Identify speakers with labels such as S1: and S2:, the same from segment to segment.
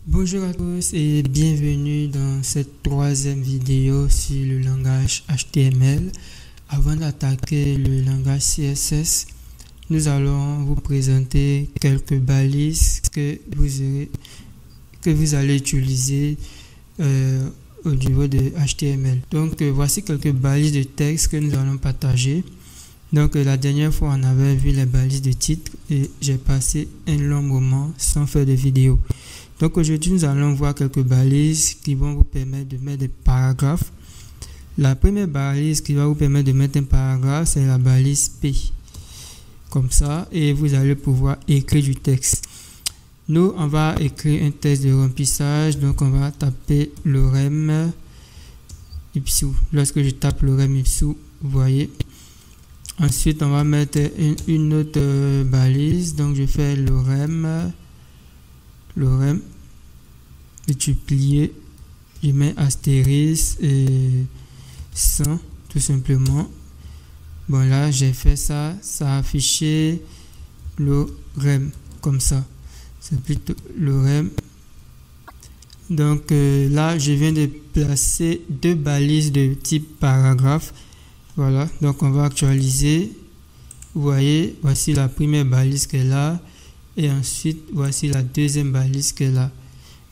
S1: Bonjour à tous et bienvenue dans cette troisième vidéo sur le langage HTML. Avant d'attaquer le langage CSS, nous allons vous présenter quelques balises que vous allez utiliser au niveau de HTML. Donc voici quelques balises de texte que nous allons partager. Donc la dernière fois on avait vu les balises de titre et j'ai passé un long moment sans faire de vidéo. Donc aujourd'hui nous allons voir quelques balises qui vont vous permettre de mettre des paragraphes. La première balise qui va vous permettre de mettre un paragraphe, c'est la balise P. Comme ça, et vous allez pouvoir écrire du texte. Nous, on va écrire un texte de remplissage. Donc on va taper lorem ipsum. Lorsque je tape lorem ipsum, vous voyez. Ensuite, on va mettre une autre balise. Donc je fais lorem multiplié, je mets astérisque et 100 tout simplement. Bon, là j'ai fait ça, ça a affiché lorem comme ça, c'est plutôt lorem. Donc là je viens de placer deux balises de type paragraphe. Voilà, donc on va actualiser. Vous voyez, voici la première balise qui est là et ensuite voici la deuxième balise qui est là.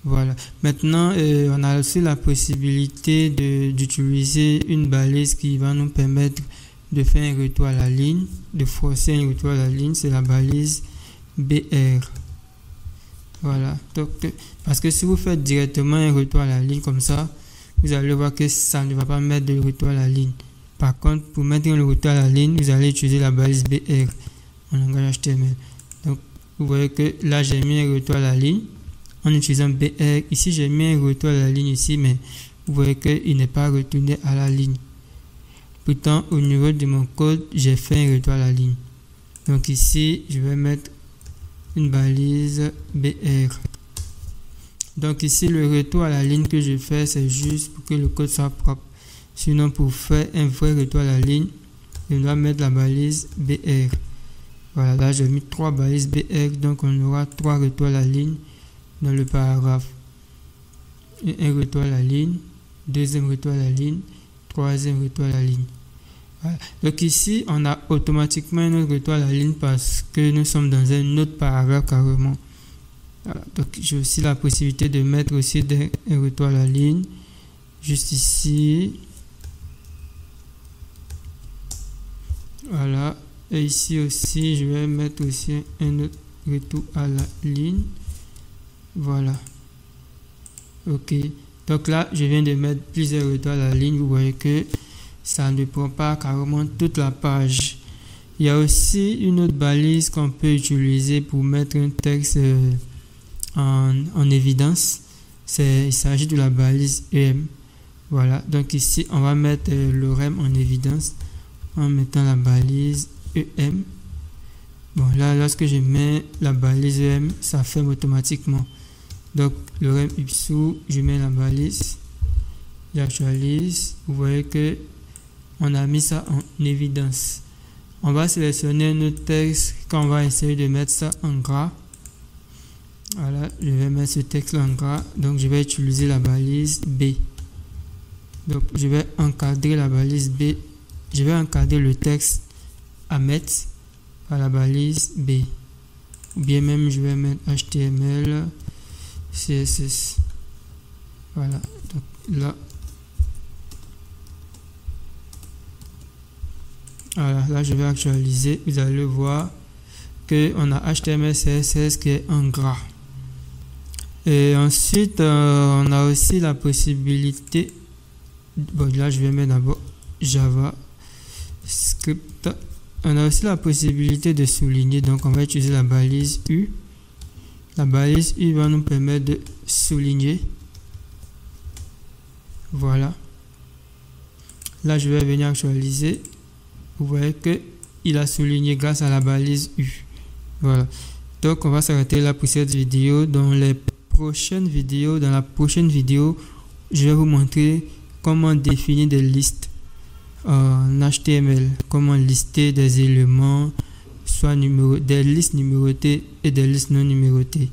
S1: Voilà, maintenant on a aussi la possibilité d'utiliser une balise qui va nous permettre de faire un retour à la ligne, de forcer un retour à la ligne. C'est la balise BR. Voilà, donc parce que si vous faites directement un retour à la ligne comme ça, vous allez voir que ça ne va pas mettre de retour à la ligne. Par contre, pour mettre le retour à la ligne, vous allez utiliser la balise BR en langage HTML. Donc vous voyez que là j'ai mis un retour à la ligne en utilisant BR. Ici j'ai mis un retour à la ligne ici, mais vous voyez qu'il n'est pas retourné à la ligne. Pourtant au niveau de mon code j'ai fait un retour à la ligne. Donc ici je vais mettre une balise BR. Donc ici le retour à la ligne que je fais, c'est juste pour que le code soit propre. Sinon pour faire un vrai retour à la ligne, je dois mettre la balise BR. Voilà, là j'ai mis 3 balises BR, donc on aura 3 retours à la ligne dans le paragraphe. Un retour à la ligne, deuxième retour à la ligne, troisième retour à la ligne. Voilà. Donc ici on a automatiquement un autre retour à la ligne parce que nous sommes dans un autre paragraphe carrément. Voilà. Donc j'ai aussi la possibilité de mettre aussi un retour à la ligne juste ici. Voilà. Et ici aussi, je vais mettre aussi un autre retour à la ligne. Voilà. Ok. Donc là, je viens de mettre plusieurs retours à la ligne. Vous voyez que ça ne prend pas carrément toute la page. Il y a aussi une autre balise qu'on peut utiliser pour mettre un texte en évidence. Il s'agit de la balise EM. Voilà. Donc ici, on va mettre lorem en évidence en mettant la balise EM. Bon, là lorsque je mets la balise EM, ça ferme automatiquement. Donc lorem ipsum, je mets la balise, j'actualise. Vous voyez que on a mis ça en évidence. On va sélectionner notre texte quand on va essayer de mettre ça en gras. Voilà, je vais mettre ce texte en gras. Donc je vais utiliser la balise B. Donc je vais encadrer la balise B. Je vais encadrer le texte à mettre par la balise B. Ou bien même je vais mettre HTML, CSS. Voilà. Donc là. Voilà, là je vais actualiser. Vous allez voir qu'on a HTML, CSS qui est en gras. Et ensuite, on a aussi la possibilité. Bon, là je vais mettre d'abord Java. Script. On a aussi la possibilité de souligner, donc on va utiliser la balise U. La balise U va nous permettre de souligner. Voilà. Là je vais venir actualiser. Vous voyez que il a souligné grâce à la balise U. Voilà. Donc on va s'arrêter là pour cette vidéo. Dans la prochaine vidéo, je vais vous montrer comment définir des listes en HTML, comment lister des éléments, soit des listes numérotées et des listes non numérotées.